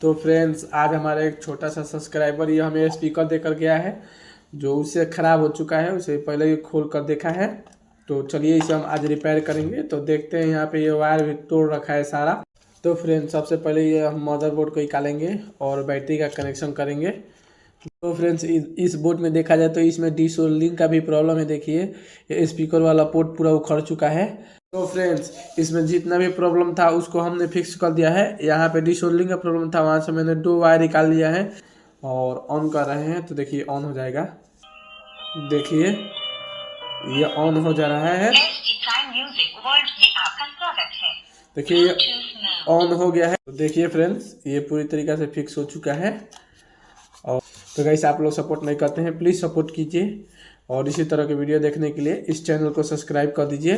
तो फ्रेंड्स आज हमारा एक छोटा सा सब्सक्राइबर ये हमें स्पीकर देकर गया है जो उससे ख़राब हो चुका है। उसे पहले ही खोल कर देखा है। तो चलिए इसे हम आज रिपेयर करेंगे। तो देखते हैं, यहाँ पे ये वायर भी तोड़ रखा है सारा। तो फ्रेंड्स सबसे पहले ये हम मदरबोर्ड को निकालेंगे और बैटरी का कनेक्शन करेंगे। तो फ्रेंड्स इस बोर्ड में देखा जाए तो इसमें डिसोल्डिंग का भी प्रॉब्लम है। देखिए ये स्पीकर वाला पोर्ट पूरा उखड़ चुका है। तो फ्रेंड्स इसमें जितना भी प्रॉब्लम था उसको हमने फिक्स कर दिया है। यहाँ पे डिसोल्डिंग का प्रॉब्लम था, वहाँ से मैंने 2 वायर निकाल लिया है और ऑन कर रहे हैं। तो देखिए ऑन हो जाएगा। देखिए ये ऑन हो जा रहा है। देखिए ये ऑन हो गया है। तो देखिए फ्रेंड्स ये पूरी तरीके से फिक्स हो चुका है। और तो गाइस आप लोग सपोर्ट नहीं करते हैं, प्लीज़ सपोर्ट कीजिए और इसी तरह के वीडियो देखने के लिए इस चैनल को सब्सक्राइब कर दीजिए।